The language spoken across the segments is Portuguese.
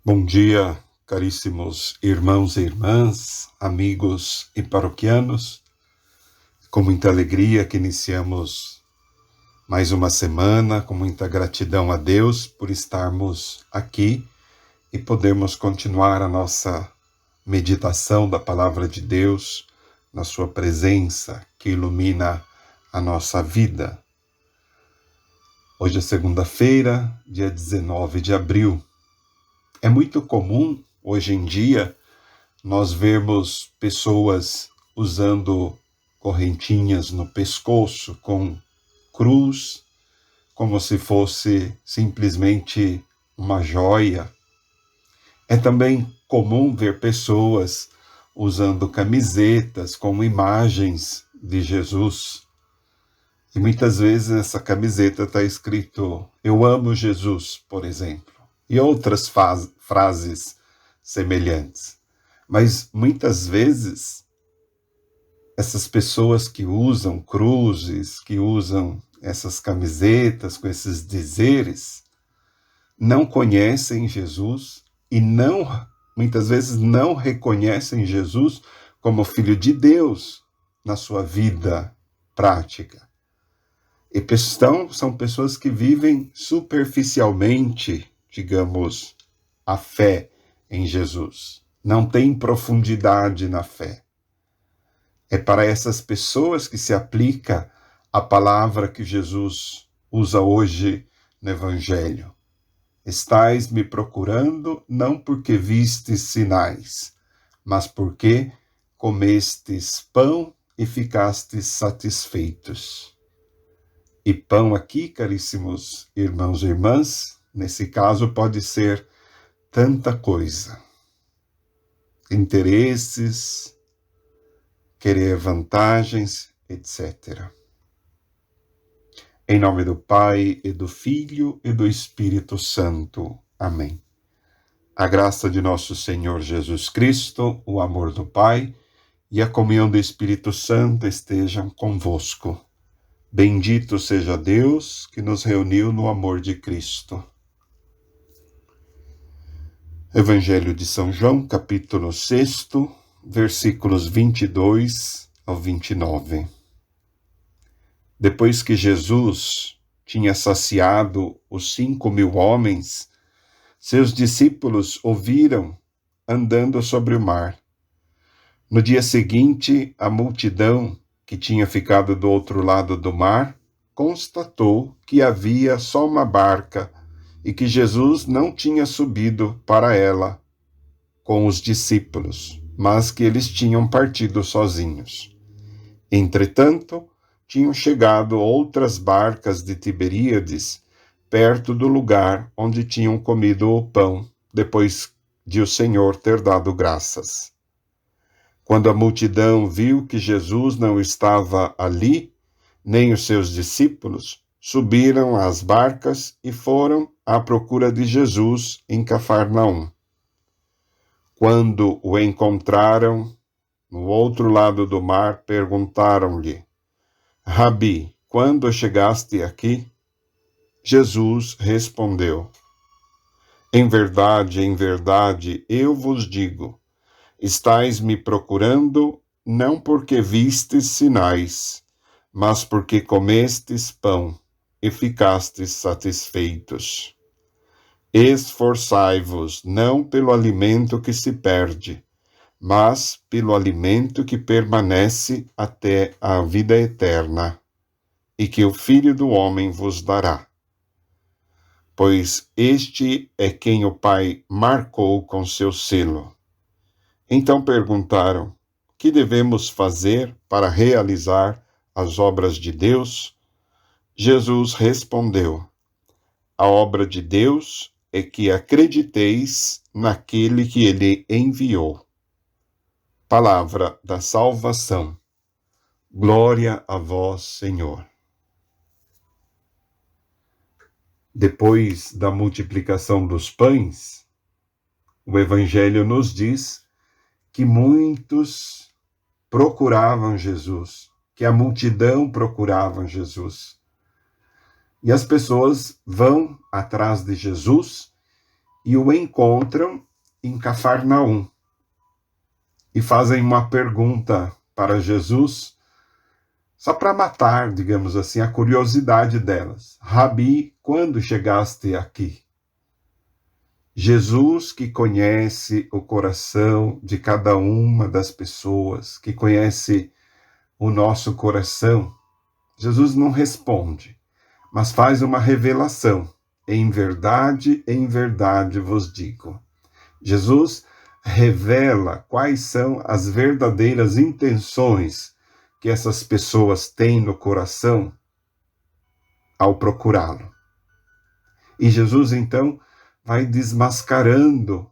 Bom dia, caríssimos irmãos e irmãs, amigos e paroquianos. Com muita alegria que iniciamos mais uma semana, com muita gratidão a Deus por estarmos aqui e podermos continuar a nossa meditação da Palavra de Deus, na sua presença que ilumina a nossa vida. Hoje é segunda-feira, dia 19 de abril. É muito comum, hoje em dia, nós vermos pessoas usando correntinhas no pescoço com cruz, como se fosse simplesmente uma joia. É também comum ver pessoas usando camisetas com imagens de Jesus. E muitas vezes nessa camiseta está escrito "Eu amo Jesus", por exemplo, e outras frases semelhantes. Mas muitas vezes essas pessoas que usam cruzes, que usam essas camisetas com esses dizeres, não conhecem Jesus e muitas vezes não reconhecem Jesus como Filho de Deus na sua vida prática. E são pessoas que vivem superficialmente, digamos, a fé em Jesus. Não tem profundidade na fé. É para essas pessoas que se aplica a palavra que Jesus usa hoje no Evangelho. Estais me procurando não porque vistes sinais, mas porque comestes pão e ficastes satisfeitos. E pão aqui, caríssimos irmãos e irmãs, nesse caso pode ser tanta coisa. Interesses, querer vantagens, etc. Em nome do Pai, e do Filho, e do Espírito Santo. Amém. A graça de nosso Senhor Jesus Cristo, o amor do Pai e a comunhão do Espírito Santo estejam convosco. Bendito seja Deus que nos reuniu no amor de Cristo. Evangelho de São João, capítulo 6, versículos 22 ao 29. Depois que Jesus tinha saciado os 5.000 homens, seus discípulos o viram andando sobre o mar. No dia seguinte, a multidão que tinha ficado do outro lado do mar constatou que havia só uma barca e que Jesus não tinha subido para ela com os discípulos, mas que eles tinham partido sozinhos. Entretanto, tinham chegado outras barcas de Tiberíades perto do lugar onde tinham comido o pão, depois de o Senhor ter dado graças. Quando a multidão viu que Jesus não estava ali, nem os seus discípulos, subiram às barcas e foram à procura de Jesus em Cafarnaum. Quando o encontraram no outro lado do mar, perguntaram-lhe: Rabi, quando chegaste aqui? Jesus respondeu: em verdade, eu vos digo, estais me procurando não porque vistes sinais, mas porque comestes pão e ficastes satisfeitos. Esforçai-vos não pelo alimento que se perde, mas pelo alimento que permanece até a vida eterna, e que o Filho do Homem vos dará. Pois este é quem o Pai marcou com seu selo. Então perguntaram: que devemos fazer para realizar as obras de Deus? Jesus respondeu: a obra de Deus é que acrediteis naquele que ele enviou. Palavra da salvação. Glória a vós, Senhor. Depois da multiplicação dos pães, o Evangelho nos diz que muitos procuravam Jesus, que a multidão procurava Jesus. E as pessoas vão atrás de Jesus e o encontram em Cafarnaum e fazem uma pergunta para Jesus, só para matar, digamos assim, a curiosidade delas. Rabi, quando chegaste aqui? Jesus, que conhece o coração de cada uma das pessoas, que conhece o nosso coração, Jesus não responde, mas faz uma revelação. Em verdade vos digo. Jesus revela quais são as verdadeiras intenções que essas pessoas têm no coração ao procurá-lo. E Jesus, então, vai desmascarando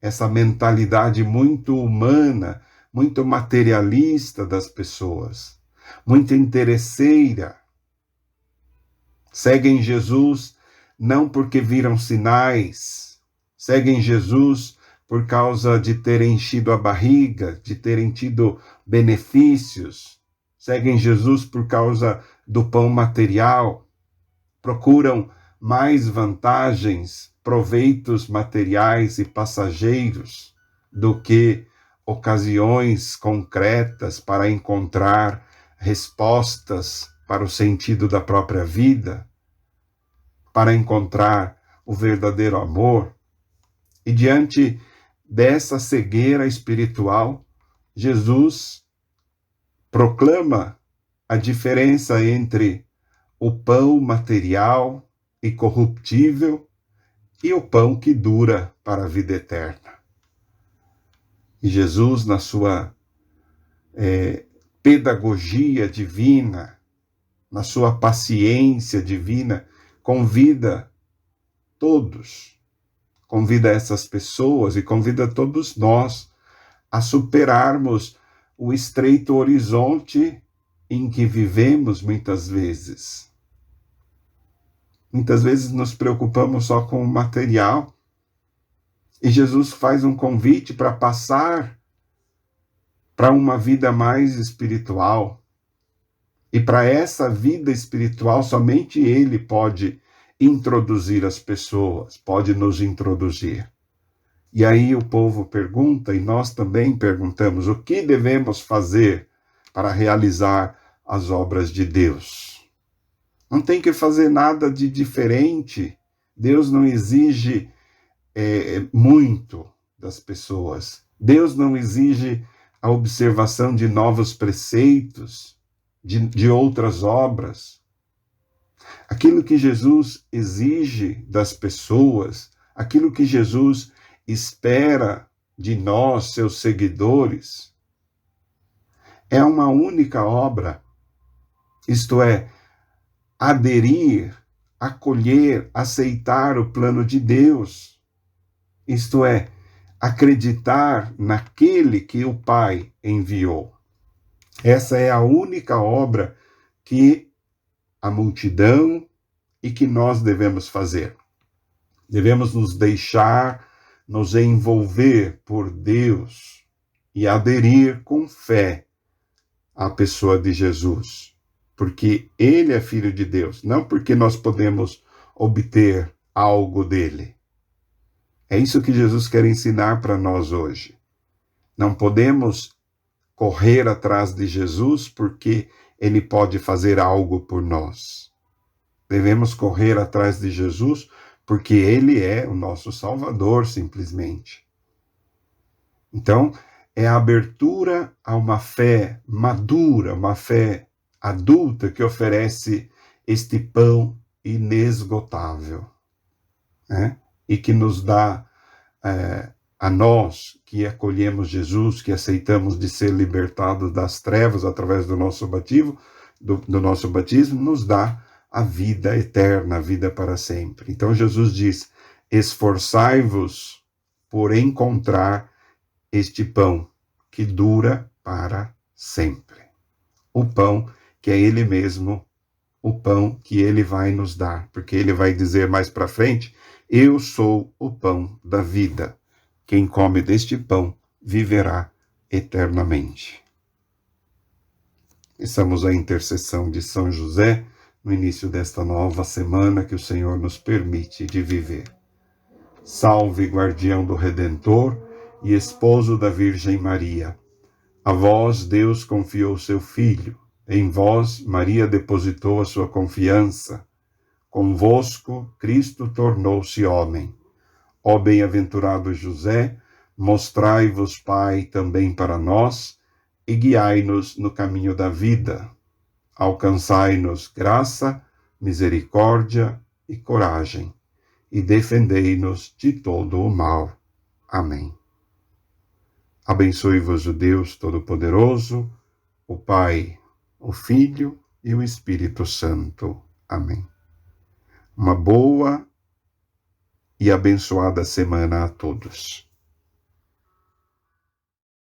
essa mentalidade muito humana, muito materialista das pessoas, muito interesseira. Seguem Jesus não porque viram sinais, seguem Jesus por causa de terem enchido a barriga, de terem tido benefícios, seguem Jesus por causa do pão material, procuram mais vantagens, proveitos materiais e passageiros do que ocasiões concretas para encontrar respostas para o sentido da própria vida, para encontrar o verdadeiro amor. E diante dessa cegueira espiritual, Jesus proclama a diferença entre o pão material e corruptível e o pão que dura para a vida eterna. E Jesus, na sua pedagogia divina, na sua paciência divina, convida todos, convida essas pessoas e convida todos nós a superarmos o estreito horizonte em que vivemos muitas vezes. Muitas vezes nos preocupamos só com o material e Jesus faz um convite para passar para uma vida mais espiritual. E para essa vida espiritual, somente Ele pode introduzir as pessoas, pode nos introduzir. E aí o povo pergunta, e nós também perguntamos, o que devemos fazer para realizar as obras de Deus? Não tem que fazer nada de diferente. Deus não exige muito das pessoas. Deus não exige a observação de novos preceitos, de outras obras. Aquilo que Jesus exige das pessoas, aquilo que Jesus espera de nós, seus seguidores, é uma única obra, isto é, aderir, acolher, aceitar o plano de Deus, isto é, acreditar naquele que o Pai enviou. Essa é a única obra que a multidão e que nós devemos fazer. Devemos nos deixar, nos envolver por Deus e aderir com fé à pessoa de Jesus, porque Ele é Filho de Deus, não porque nós podemos obter algo dele. É isso que Jesus quer ensinar para nós hoje. Não podemos correr atrás de Jesus porque Ele pode fazer algo por nós. Devemos correr atrás de Jesus porque Ele é o nosso Salvador, simplesmente. Então, é a abertura a uma fé madura, uma fé adulta que oferece este pão inesgotável, né? E que nos dá a nós que acolhemos Jesus, que aceitamos de ser libertados das trevas através do nosso batismo, do nosso batismo, nos dá a vida eterna, a vida para sempre. Então Jesus diz: esforçai-vos por encontrar este pão que dura para sempre. O pão que é Ele mesmo, o pão que Ele vai nos dar, porque Ele vai dizer mais para frente: eu sou o pão da vida. Quem come deste pão viverá eternamente. Estamos à intercessão de São José no início desta nova semana que o Senhor nos permite de viver. Salve, guardião do Redentor e esposo da Virgem Maria. A vós Deus confiou seu Filho, em vós Maria depositou a sua confiança. Convosco Cristo tornou-se homem. Ó bem-aventurado José, mostrai-vos Pai também para nós e guiai-nos no caminho da vida. Alcançai-nos graça, misericórdia e coragem, e defendei-nos de todo o mal. Amém. Abençoe-vos o Deus Todo-Poderoso, o Pai, o Filho e o Espírito Santo. Amém. Uma boa e abençoada semana a todos.